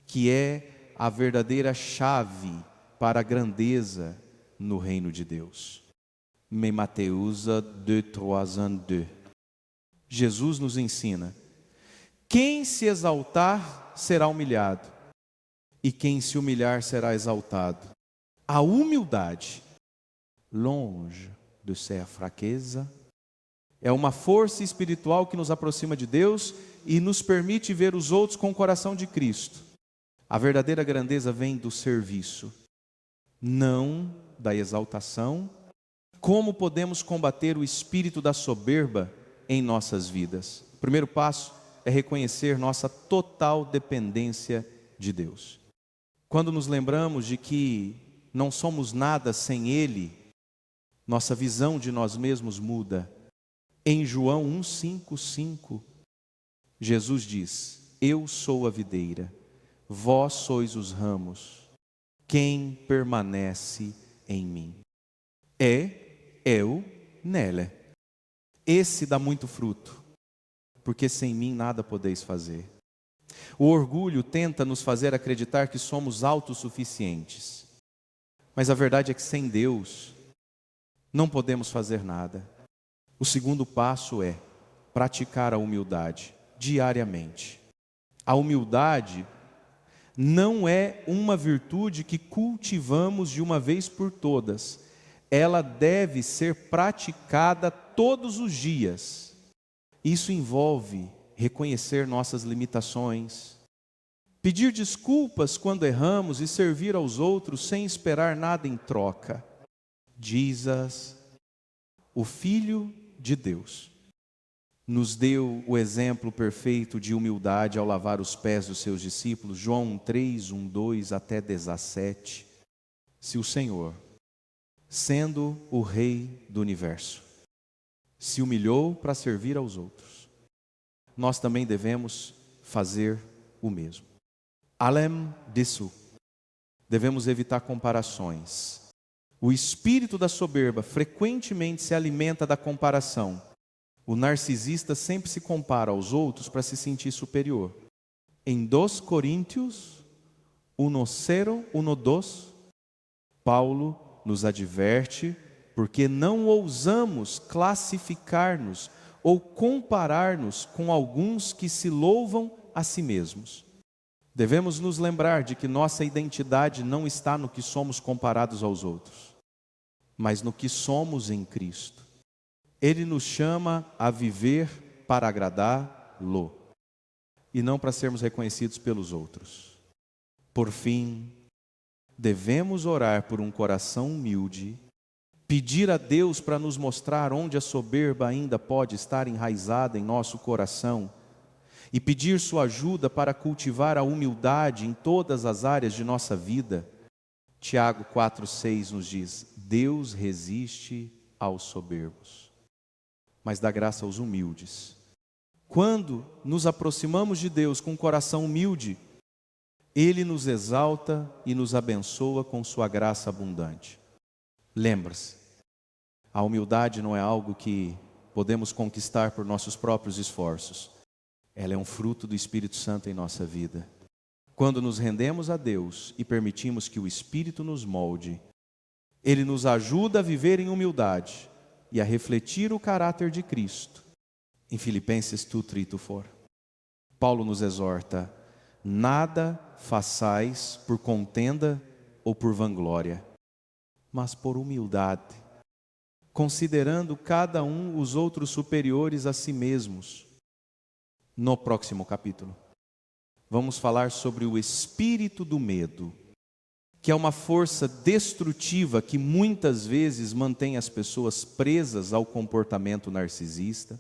que é a verdadeira chave para a grandeza no reino de Deus. Mais Mateus 2:3-2. Jesus nos ensina: quem se exaltar será humilhado, e quem se humilhar será exaltado. A humildade, longe de ser fraqueza, é uma força espiritual que nos aproxima de Deus e nos permite ver os outros com o coração de Cristo. A verdadeira grandeza vem do serviço, não da exaltação. Como podemos combater o espírito da soberba em nossas vidas? O primeiro passo é reconhecer nossa total dependência de Deus. Quando nos lembramos de que não somos nada sem Ele, nossa visão de nós mesmos muda. Em João 1:5, Jesus diz: eu sou a videira, vós sois os ramos, quem permanece em mim eu nele. Esse dá muito fruto, porque sem mim nada podeis fazer. O orgulho tenta nos fazer acreditar que somos autossuficientes, mas a verdade é que sem Deus não podemos fazer nada. O segundo passo é praticar a humildade diariamente. A humildade não é uma virtude que cultivamos de uma vez por todas. Ela deve ser praticada todos os dias. Isso envolve reconhecer nossas limitações, pedir desculpas quando erramos e servir aos outros sem esperar nada em troca. Jesus, o Filho de Deus, nos deu o exemplo perfeito de humildade ao lavar os pés dos seus discípulos. João 3, 1-2 até 17. Se o Senhor, sendo o Rei do Universo, se humilhou para servir aos outros, nós também devemos fazer o mesmo. Além disso, devemos evitar comparações. O espírito da soberba frequentemente se alimenta da comparação. O narcisista sempre se compara aos outros para se sentir superior. Em 2 Coríntios 1:0, 1:2, Paulo nos adverte, porque não ousamos classificar-nos ou comparar-nos com alguns que se louvam a si mesmos. Devemos nos lembrar de que nossa identidade não está no que somos comparados aos outros, mas no que somos em Cristo. Ele nos chama a viver para agradá-lo e não para sermos reconhecidos pelos outros. Por fim, devemos orar por um coração humilde, pedir a Deus para nos mostrar onde a soberba ainda pode estar enraizada em nosso coração e pedir sua ajuda para cultivar a humildade em todas as áreas de nossa vida. Tiago 4:6 nos diz: Deus resiste aos soberbos, mas dá graça aos humildes. Quando nos aproximamos de Deus com um coração humilde, Ele nos exalta e nos abençoa com sua graça abundante. Lembra-se, a humildade não é algo que podemos conquistar por nossos próprios esforços. Ela é um fruto do Espírito Santo em nossa vida. Quando nos rendemos a Deus e permitimos que o Espírito nos molde, Ele nos ajuda a viver em humildade e a refletir o caráter de Cristo. Em Filipenses 2:3-4, Paulo nos exorta: nada façais por contenda ou por vanglória, mas por humildade, considerando cada um os outros superiores a si mesmos. No próximo capítulo, vamos falar sobre o espírito do medo, que é uma força destrutiva que muitas vezes mantém as pessoas presas ao comportamento narcisista.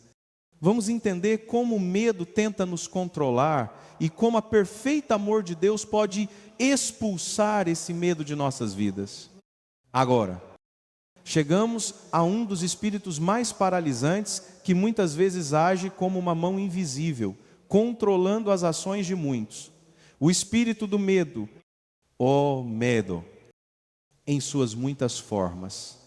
Vamos entender como o medo tenta nos controlar e como a perfeita amor de Deus pode expulsar esse medo de nossas vidas. Agora, chegamos a um dos espíritos mais paralisantes que muitas vezes age como uma mão invisível, controlando as ações de muitos. O espírito do medo, o medo, em suas muitas formas,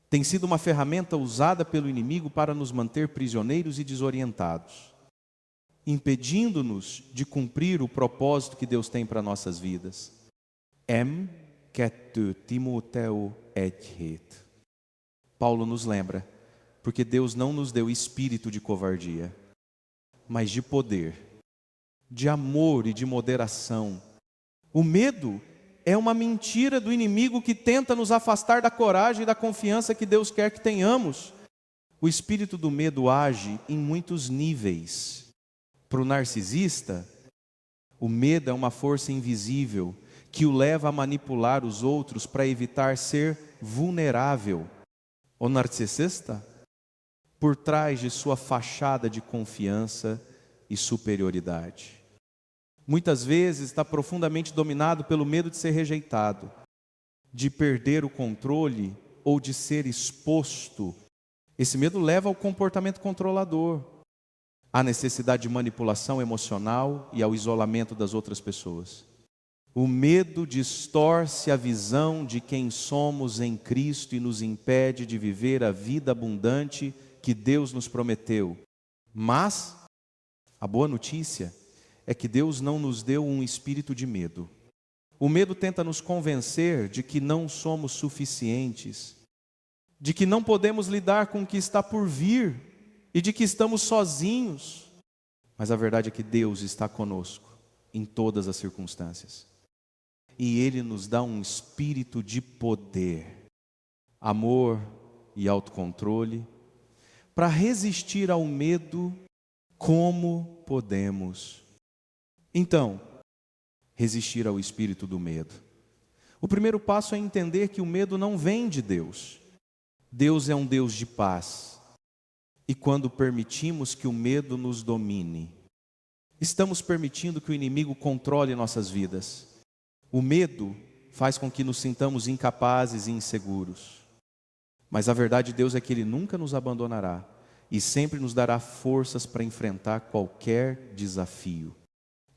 tem sido uma ferramenta usada pelo inimigo para nos manter prisioneiros e desorientados, impedindo-nos de cumprir o propósito que Deus tem para nossas vidas. Timoteu et. Paulo nos lembra, porque Deus não nos deu espírito de covardia, mas de poder, de amor e de moderação. O medo é uma mentira do inimigo que tenta nos afastar da coragem e da confiança que Deus quer que tenhamos. O espírito do medo age em muitos níveis. Para o narcisista, o medo é uma força invisível que o leva a manipular os outros para evitar ser vulnerável. O narcisista, por trás de sua fachada de confiança e superioridade, muitas vezes está profundamente dominado pelo medo de ser rejeitado, de perder o controle ou de ser exposto. Esse medo leva ao comportamento controlador, à necessidade de manipulação emocional e ao isolamento das outras pessoas. O medo distorce a visão de quem somos em Cristo e nos impede de viver a vida abundante que Deus nos prometeu. Mas a boa notícia é que Deus não nos deu um espírito de medo. O medo tenta nos convencer de que não somos suficientes, de que não podemos lidar com o que está por vir e de que estamos sozinhos. Mas a verdade é que Deus está conosco em todas as circunstâncias. E Ele nos dá um espírito de poder, amor e autocontrole, para resistir ao medo como podemos. Então, resistir ao espírito do medo. O primeiro passo é entender que o medo não vem de Deus. Deus é um Deus de paz. E quando permitimos que o medo nos domine, estamos permitindo que o inimigo controle nossas vidas. O medo faz com que nos sintamos incapazes e inseguros. Mas a verdade de Deus é que Ele nunca nos abandonará e sempre nos dará forças para enfrentar qualquer desafio.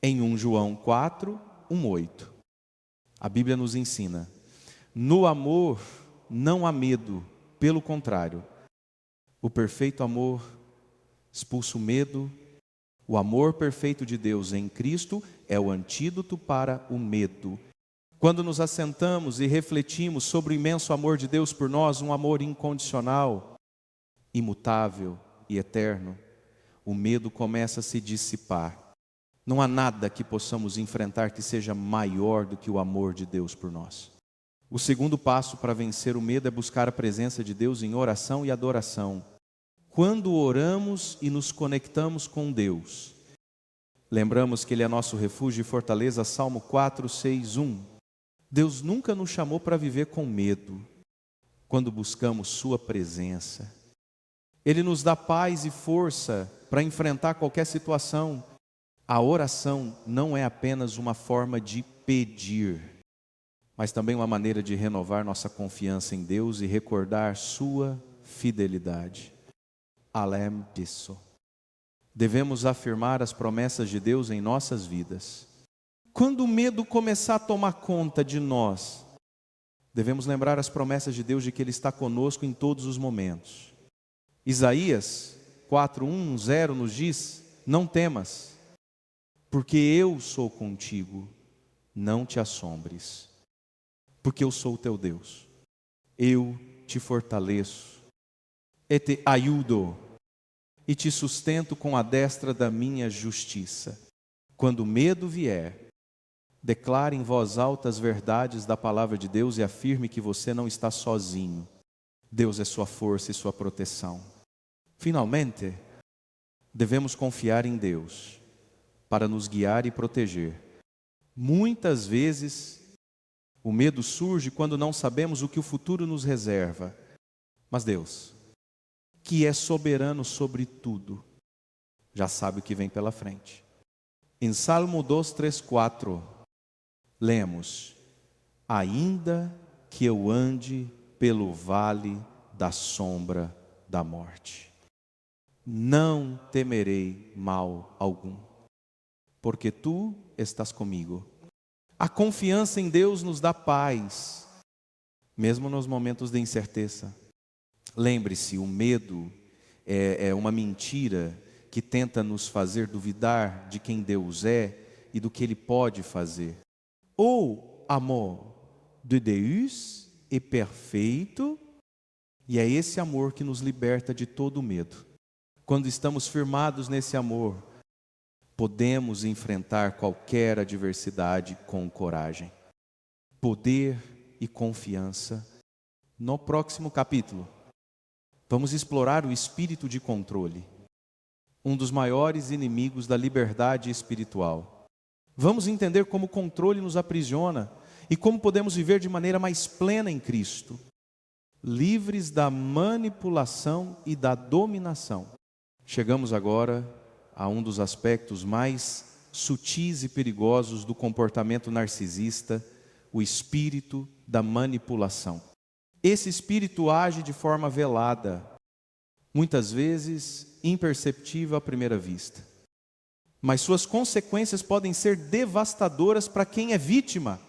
Em 1 João 4, 1:8, a Bíblia nos ensina: no amor não há medo, pelo contrário, o perfeito amor expulsa o medo. O amor perfeito de Deus em Cristo é o antídoto para o medo. Quando nos assentamos e refletimos sobre o imenso amor de Deus por nós, um amor incondicional, imutável e eterno, o medo começa a se dissipar. Não há nada que possamos enfrentar que seja maior do que o amor de Deus por nós. O segundo passo para vencer o medo é buscar a presença de Deus em oração e adoração. Quando oramos e nos conectamos com Deus, lembramos que Ele é nosso refúgio e fortaleza, Salmo 4, 6, 1. Deus nunca nos chamou para viver com medo. Quando buscamos Sua presença, Ele nos dá paz e força para enfrentar qualquer situação. A oração não é apenas uma forma de pedir, mas também uma maneira de renovar nossa confiança em Deus e recordar Sua fidelidade. Além disso, devemos afirmar as promessas de Deus em nossas vidas. Quando o medo começar a tomar conta de nós, devemos lembrar as promessas de Deus de que Ele está conosco em todos os momentos. Isaías 4:1-0 nos diz: não temas, porque eu sou contigo, não te assombres, porque eu sou o teu Deus, eu te fortaleço, e te ajudo, e te sustento com a destra da minha justiça. Quando o medo vier, declare em voz alta as verdades da palavra de Deus e afirme que você não está sozinho. Deus é sua força e sua proteção. Finalmente, devemos confiar em Deus para nos guiar e proteger. Muitas vezes, o medo surge quando não sabemos o que o futuro nos reserva. Mas Deus, que é soberano sobre tudo, já sabe o que vem pela frente. Em Salmo 2, 3, 4, lemos: ainda que eu ande pelo vale da sombra da morte, não temerei mal algum, porque tu estás comigo. A confiança em Deus nos dá paz, mesmo nos momentos de incerteza. Lembre-se, o medo é uma mentira que tenta nos fazer duvidar de quem Deus é e do que Ele pode fazer. O amor de Deus é perfeito, e é esse amor que nos liberta de todo medo. Quando estamos firmados nesse amor, podemos enfrentar qualquer adversidade com coragem. Poder e confiança. No próximo capítulo, vamos explorar o espírito de controle, um dos maiores inimigos da liberdade espiritual. Vamos entender como o controle nos aprisiona e como podemos viver de maneira mais plena em Cristo, livres da manipulação e da dominação. Chegamos agora a um dos aspectos mais sutis e perigosos do comportamento narcisista, o espírito da manipulação. Esse espírito age de forma velada, muitas vezes imperceptível à primeira vista, mas suas consequências podem ser devastadoras para quem é vítima.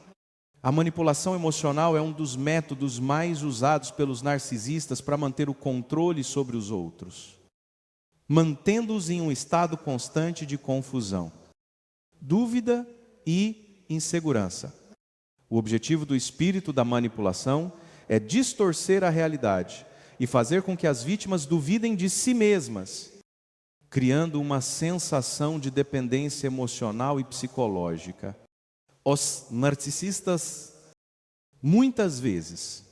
A manipulação emocional é um dos métodos mais usados pelos narcisistas para manter o controle sobre os outros, mantendo-os em um estado constante de confusão, dúvida e insegurança. O objetivo do espírito da manipulação é distorcer a realidade e fazer com que as vítimas duvidem de si mesmas, criando uma sensação de dependência emocional e psicológica. Os narcisistas, muitas vezes,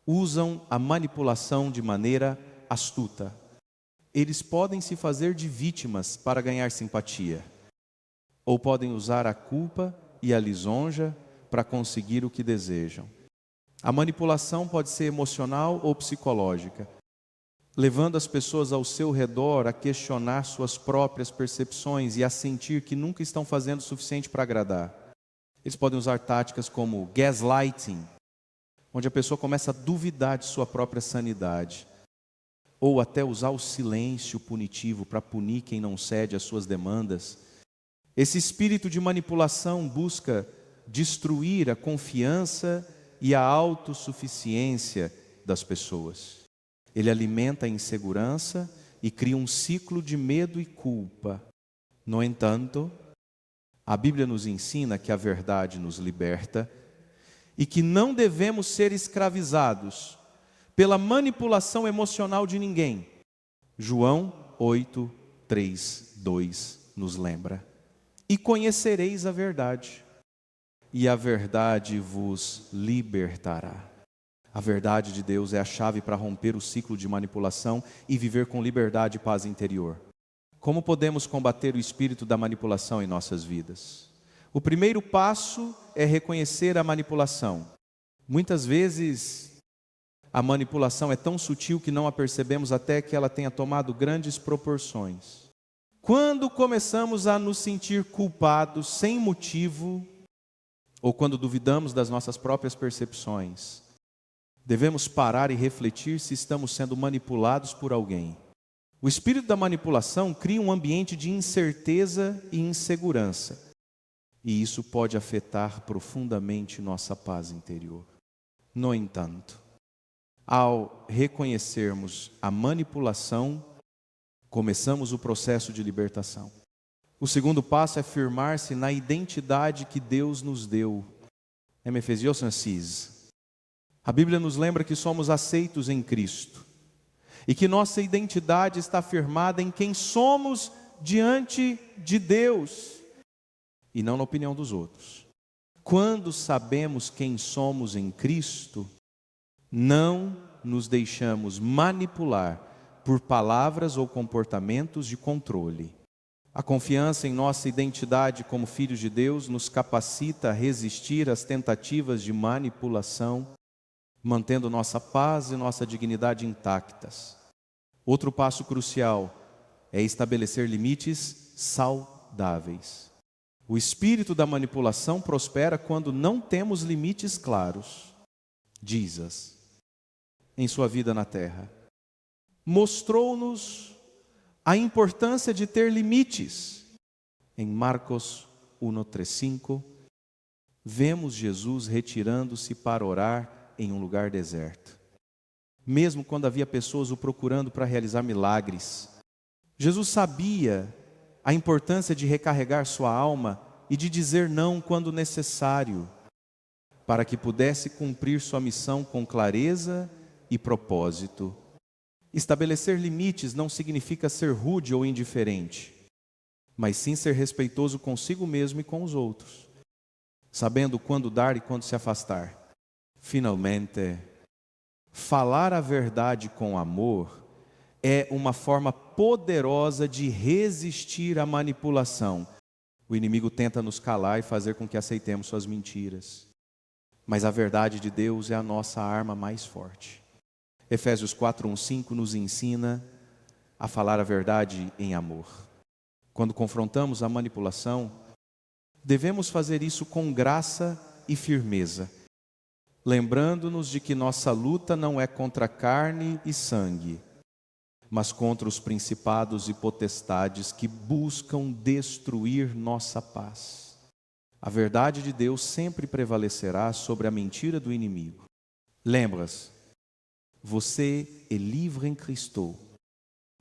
usam a manipulação de maneira astuta. Eles podem se fazer de vítimas para ganhar simpatia, ou podem usar a culpa e a lisonja para conseguir o que desejam. A manipulação pode ser emocional ou psicológica, levando as pessoas ao seu redor a questionar suas próprias percepções e a sentir que nunca estão fazendo o suficiente para agradar. Eles podem usar táticas como gaslighting, onde a pessoa começa a duvidar de sua própria sanidade, ou até usar o silêncio punitivo para punir quem não cede às suas demandas. Esse espírito de manipulação busca destruir a confiança e a autossuficiência das pessoas. Ele alimenta a insegurança e cria um ciclo de medo e culpa. No entanto, a Bíblia nos ensina que a verdade nos liberta e que não devemos ser escravizados pela manipulação emocional de ninguém. João 8, 3, 2 nos lembra. E conhecereis a verdade, e a verdade vos libertará. A verdade de Deus é a chave para romper o ciclo de manipulação e viver com liberdade e paz interior. Como podemos combater o espírito da manipulação em nossas vidas? O primeiro passo é reconhecer a manipulação. Muitas vezes, a manipulação é tão sutil que não a percebemos até que ela tenha tomado grandes proporções. Quando começamos a nos sentir culpados sem motivo, ou quando duvidamos das nossas próprias percepções, devemos parar e refletir se estamos sendo manipulados por alguém. O espírito da manipulação cria um ambiente de incerteza e insegurança, e isso pode afetar profundamente nossa paz interior. No entanto, ao reconhecermos a manipulação, começamos o processo de libertação. O segundo passo é firmar-se na identidade que Deus nos deu. A Bíblia nos lembra que somos aceitos em Cristo e que nossa identidade está firmada em quem somos diante de Deus e não na opinião dos outros. Quando sabemos quem somos em Cristo, não nos deixamos manipular por palavras ou comportamentos de controle. A confiança em nossa identidade como filhos de Deus nos capacita a resistir às tentativas de manipulação, mantendo nossa paz e nossa dignidade intactas. Outro passo crucial é estabelecer limites saudáveis. O espírito da manipulação prospera quando não temos limites claros. Jesus, em sua vida na terra, mostrou-nos a importância de ter limites. Em Marcos 1:35, vemos Jesus retirando-se para orar em um lugar deserto. Mesmo quando havia pessoas o procurando para realizar milagres, Jesus sabia a importância de recarregar sua alma e de dizer não quando necessário, para que pudesse cumprir sua missão com clareza e propósito. Estabelecer limites não significa ser rude ou indiferente, mas sim ser respeitoso consigo mesmo e com os outros, sabendo quando dar e quando se afastar. Finalmente, falar a verdade com amor é uma forma poderosa de resistir à manipulação. O inimigo tenta nos calar e fazer com que aceitemos suas mentiras, mas a verdade de Deus é a nossa arma mais forte. Efésios 4:1-5 nos ensina a falar a verdade em amor. Quando confrontamos a manipulação, devemos fazer isso com graça e firmeza, lembrando-nos de que nossa luta não é contra carne e sangue, mas contra os principados e potestades que buscam destruir nossa paz. A verdade de Deus sempre prevalecerá sobre a mentira do inimigo. Lembra-se, você é livre em Cristo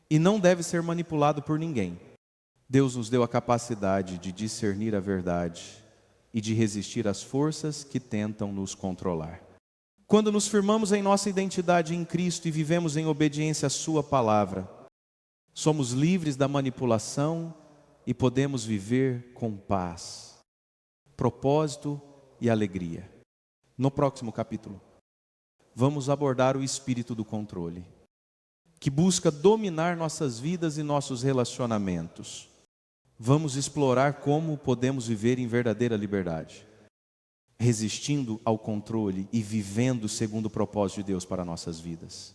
e não deve ser manipulado por ninguém. Deus nos deu a capacidade de discernir a verdade e de resistir às forças que tentam nos controlar. Quando nos firmamos em nossa identidade em Cristo e vivemos em obediência à sua palavra, somos livres da manipulação e podemos viver com paz, propósito e alegria. No próximo capítulo, vamos abordar o espírito do controle, que busca dominar nossas vidas e nossos relacionamentos. Vamos explorar como podemos viver em verdadeira liberdade, resistindo ao controle e vivendo segundo o propósito de Deus para nossas vidas.